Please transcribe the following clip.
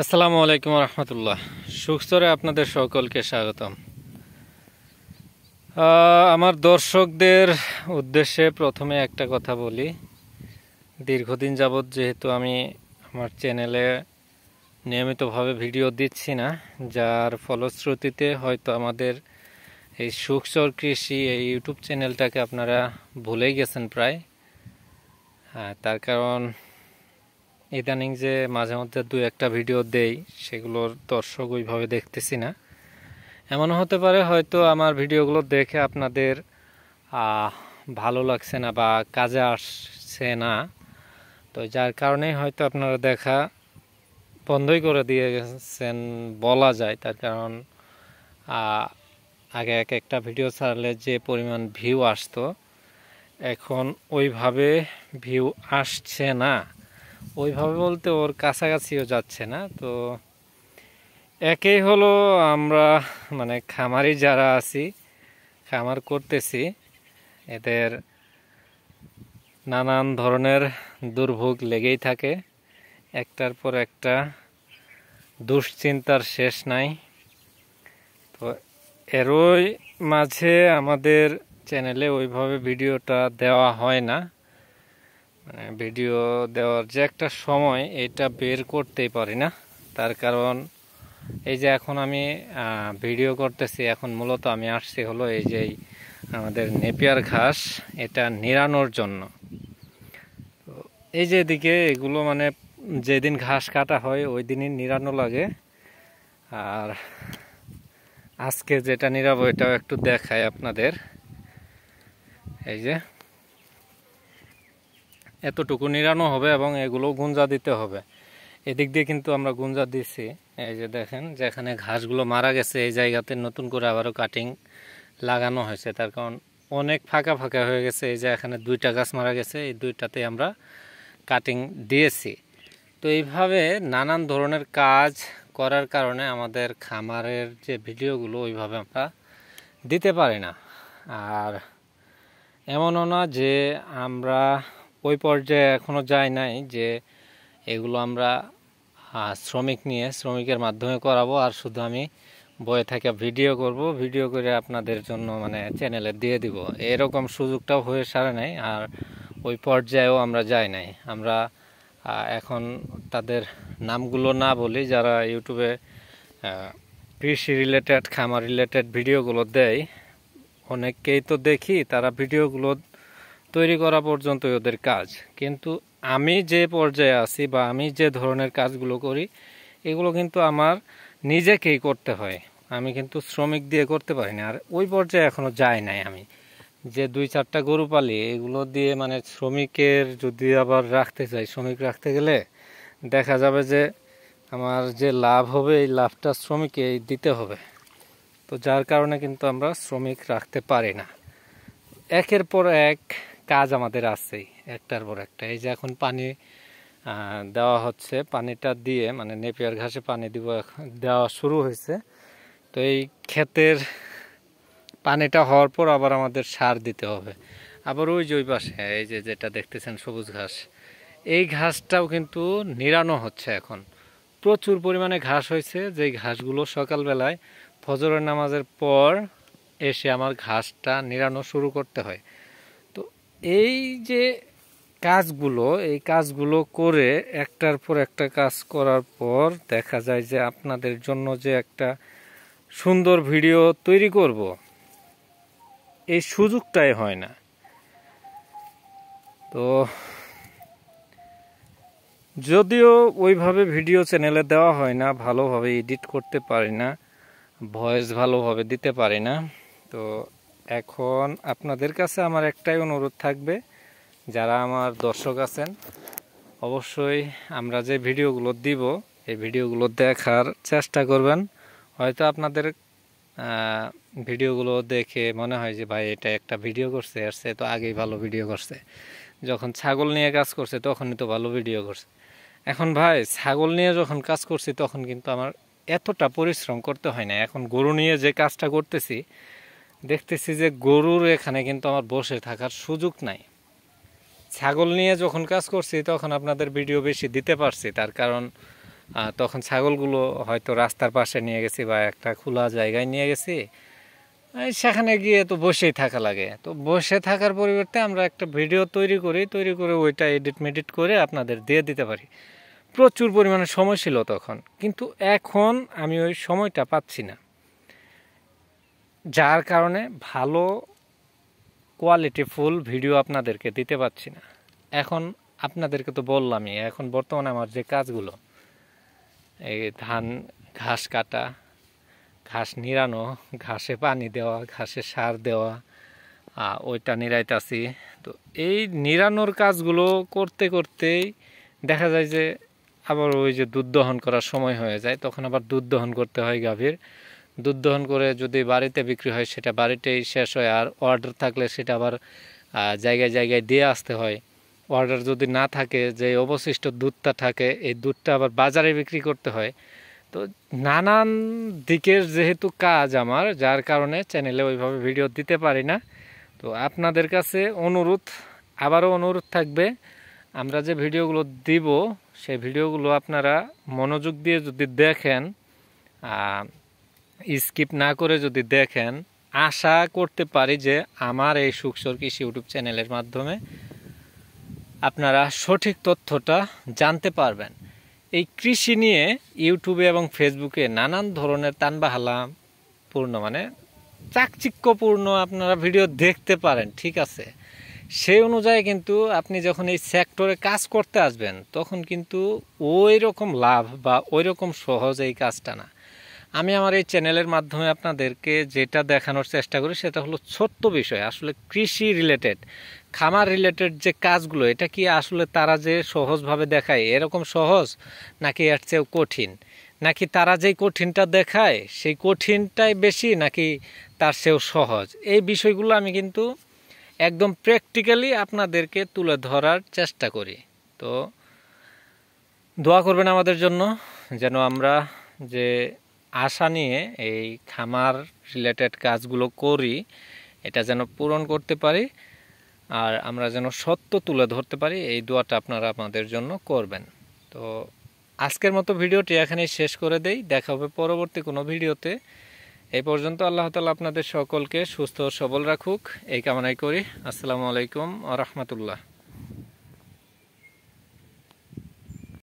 আসসালামু আলাইকুম রহমতুল্লাহ। সুখস্তরে আপনাদের সকলকে স্বাগতম। আমার দর্শকদের উদ্দেশ্যে প্রথমে একটা কথা বলি। দীর্ঘদিন যাবৎ যেহেতু আমি আমার চ্যানেলে নিয়মিতভাবে ভিডিও দিচ্ছি না, যার ফলশ্রুতিতে হয়তো আমাদের এই সুখচর কৃষি এই ইউটিউব চ্যানেলটাকে আপনারা ভুলেই গেছেন প্রায়। তার কারণ ইদানিং যে মাঝে মধ্যে দু একটা ভিডিও দেই সেগুলোর দর্শক ওইভাবে দেখতেছি না। এমনও হতে পারে হয়তো আমার ভিডিওগুলো দেখে আপনাদের ভালো লাগছে না বা কাজে আসছে না, তো যার কারণেই হয়তো আপনারা দেখা বন্ধই করে দিয়ে গেছেন বলা যায়। তার কারণ আগে এক একটা ভিডিও ছাড়লে যে পরিমাণ ভিউ আসতো, এখন ওইভাবে ভিউ আসছে না। ওইভাবে বলতে ওর কাছাকাছিও যাচ্ছে না। তো একেই হলো আমরা মানে খামারি যারা আছি, খামার করতেছি, এদের নানান ধরনের দুর্ভোগ লেগেই থাকে। একটার পর একটা দুশ্চিন্তার শেষ নাই। তো এরই মাঝে আমাদের চ্যানেলে ওইভাবে ভিডিওটা দেওয়া হয় না। মানে ভিডিও দেওয়ার যে একটা সময় এটা বের করতেই পারি না। তার কারণ এই যে এখন আমি ভিডিও করতেছি, এখন মূলত আমি আসছি হলো এই যে আমাদের নেপিয়ার ঘাস এটা নিড়ানোর জন্য। তো এই যে এদিকে এগুলো মানে যেদিন ঘাস কাটা হয় ওই দিনই নিড়ানো লাগে। আর আজকে যেটা নিড়াবো এটাও একটু দেখাই আপনাদের। এই যে এতটুকু নিড়ানো হবে এবং এগুলো গুঞ্জা দিতে হবে। এদিক দিয়ে কিন্তু আমরা গুঞ্জা দিছি। এই যে দেখেন যেখানে ঘাসগুলো মারা গেছে এই জায়গাতে নতুন করে আবারও কাটিং লাগানো হয়েছে। তার কারণ অনেক ফাঁকা ফাঁকা হয়ে গেছে। এই যে এখানে দুইটা গাছ মারা গেছে, এই দুইটাতে আমরা কাটিং দিয়েছি। তো এইভাবে নানান ধরনের কাজ করার কারণে আমাদের খামারের যে ভিডিওগুলো ওইভাবে আমরা দিতে পারি না। আর এমনও না যে আমরা ওই পর্যায়ে এখনও যাই নাই যে এগুলো আমরা শ্রমিকের মাধ্যমে করাবো আর শুধু আমি বয়ে থেকে ভিডিও করব, ভিডিও করে আপনাদের জন্য মানে চ্যানেলে দিয়ে দিব, এরকম সুযোগটাও হয়ে সারে নাই। আর ওই পর্যায়েও আমরা যাই নাই। আমরা এখন তাদের নামগুলো না বলি, যারা ইউটিউবে কৃষি রিলেটেড খামার রিলেটেড ভিডিওগুলো দেয়, অনেককেই তো দেখি তারা ভিডিওগুলো তৈরি করা পর্যন্ত ওদের কাজ। কিন্তু আমি যে পর্যায়ে আছি বা আমি যে ধরনের কাজগুলো করি এগুলো কিন্তু আমার নিজেকেই করতে হয়। আমি কিন্তু শ্রমিক দিয়ে করতে পারি না। আর ওই পর্যায়ে এখনও যাই নাই। আমি যে দুই চারটা গরু পালি এগুলো দিয়ে মানে শ্রমিকের যদি আবার রাখতে চাই, শ্রমিক রাখতে গেলে দেখা যাবে যে আমার যে লাভ হবে এই লাভটা শ্রমিককে দিতে হবে। তো যার কারণে কিন্তু আমরা শ্রমিক রাখতে পারি না। একের পর এক কাজ আমাদের আছেই, একটার পর একটা। এই যে এখন পানি দেওয়া হচ্ছে, পানিটা দিয়ে মানে নেপিয়ার ঘাসে পানি দেওয়া শুরু হয়েছে। তো এই ক্ষেতের পানিটা হওয়ার পর আবার আমাদের সার দিতে হবে। আবার ওই যে ওই পাশে এই যে যেটা দেখতেছেন সবুজ ঘাস, এই ঘাসটাও কিন্তু নিড়ানো হচ্ছে। এখন প্রচুর পরিমাণে ঘাস হয়েছে, যেই ঘাসগুলো সকালবেলায় ফজরের নামাজের পর এসে আমার ঘাসটা নিড়ানো শুরু করতে হয়। তো এই যে এই কাজগুলো করে একটার পর একটা কাজ করার পর দেখা যায় যে আপনাদের জন্য যে একটা সুন্দর ভিডিও তৈরি করব এই সুযোগটাই হয় না। তো যদিও ওইভাবে ভিডিও চ্যানেলে দেওয়া হয় না, ভালোভাবে এডিট করতে পারি না, ভয়েস ভালোভাবে দিতে পারি না। তো এখন আপনাদের কাছে আমার একটাই অনুরোধ থাকবে, যারা আমার দর্শক আছেন অবশ্যই আমরা যে ভিডিওগুলো দিব এই ভিডিওগুলো দেখার চেষ্টা করবেন। হয়তো আপনাদের ভিডিওগুলো দেখে মনে হয় যে ভাই এটা একটা ভিডিও করছে, আসছে তো আগেই ভালো ভিডিও করছে। যখন ছাগল নিয়ে কাজ করছে তখনই তো ভালো ভিডিও করছে। এখন ভাই ছাগল নিয়ে যখন কাজ করছি তখন কিন্তু আমার এতটা পরিশ্রম করতে হয় না। এখন গরু নিয়ে যে কাজটা করতেছি দেখতেছি যে গরুর এখানে কিন্তু আমার বসে থাকার সুযোগ নাই। ছাগল নিয়ে যখন কাজ করছি তখন আপনাদের ভিডিও বেশি দিতে পারছি, তার কারণ তখন ছাগলগুলো হয়তো রাস্তার পাশে নিয়ে গেছি বা একটা খোলা জায়গায় নিয়ে গেছি, সেখানে গিয়ে তো বসেই থাকা লাগে। তো বসে থাকার পরিবর্তে আমরা একটা ভিডিও তৈরি করে ওইটা এডিট করে আপনাদের দিয়ে দিতে পারি। প্রচুর পরিমাণে সময় ছিল তখন, কিন্তু এখন আমি ওই সময়টা পাচ্ছি না, যার কারণে ভালো কোয়ালিটিফুল ভিডিও আপনাদেরকে দিতে পারছি না। এখন আপনাদেরকে তো বললামই, এখন বর্তমানে আমার যে কাজগুলো, এই ধান ঘাস কাটা, ঘাস নিড়ানো, ঘাসে পানি দেওয়া, ঘাসে সার দেওয়া, ওইটা নিড়াইতাছি। তো এই নিড়ানোর কাজগুলো করতে করতেই দেখা যায় যে আবার ওই যে দুধ দহন করার সময় হয়ে যায়, তখন আবার দুধ দহন করতে হয় গাভীর। দুধ দহন করে যদি বাড়িতে বিক্রি হয় সেটা বাড়িতেই শেষ হয়, আর অর্ডার থাকলে সেটা আবার জায়গায় জায়গায় দিয়ে আসতে হয়। অর্ডার যদি না থাকে, যে অবশিষ্ট দুধটা থাকে, এই দুধটা আবার বাজারে বিক্রি করতে হয়। তো নানান দিকের যেহেতু কাজ আমার, যার কারণে চ্যানেলে ওইভাবে ভিডিও দিতে পারি না। তো আপনাদের কাছে আবারও অনুরোধ থাকবে, আমরা যে ভিডিওগুলো দিব সেই ভিডিওগুলো আপনারা মনোযোগ দিয়ে যদি দেখেন, স্কিপ না করে যদি দেখেন, আশা করতে পারি যে আমার এই সুখসর কৃষি ইউটিউব চ্যানেলের মাধ্যমে আপনারা সঠিক তথ্যটা জানতে পারবেন। এই কৃষি নিয়ে ইউটিউবে এবং ফেসবুকে নানান ধরনের তানবাহালাপূর্ণ মানে চাকচিক্যপূর্ণ আপনারা ভিডিও দেখতে পারেন, ঠিক আছে। সেই অনুযায়ী কিন্তু আপনি যখন এই সেক্টরে কাজ করতে আসবেন, তখন কিন্তু ওই রকম লাভ বা ওই রকম সহজ এই কাজটা না। আমি আমার এই চ্যানেলের মাধ্যমে আপনাদেরকে যেটা দেখানোর চেষ্টা করি সেটা হলো ছোট্ট বিষয়, আসলে কৃষি রিলেটেড, খামার রিলেটেড যে কাজগুলো, এটা কি আসলে তারা যে সহজভাবে দেখায় এরকম সহজ, নাকি এর চেয়েও কঠিন, নাকি তারা যেই কঠিনটা দেখায় সেই কঠিনটাই বেশি, নাকি তার চেয়েও সহজ। এই বিষয়গুলো আমি কিন্তু একদম প্র্যাকটিক্যালি আপনাদেরকে তুলে ধরার চেষ্টা করি। তো দোয়া করবেন আমাদের জন্য, যেন আমরা যে আশা নিয়ে এই খামার রিলেটেড কাজগুলো করি এটা যেন পূরণ করতে পারি, আর আমরা যেন সত্য তুলে ধরতে পারি। এই দোয়াটা আপনারা আমাদের জন্য করবেন। তো আজকের মতো ভিডিওটি এখানেই শেষ করে দেই, দেখা হবে পরবর্তী কোনো ভিডিওতে। এই পর্যন্ত আল্লাহ তাআলা আপনাদের সকলকে সুস্থ ও সবল রাখুক, এই কামনাই করি। আসসালামু আলাইকুম ওয়া রাহমাতুল্লাহ।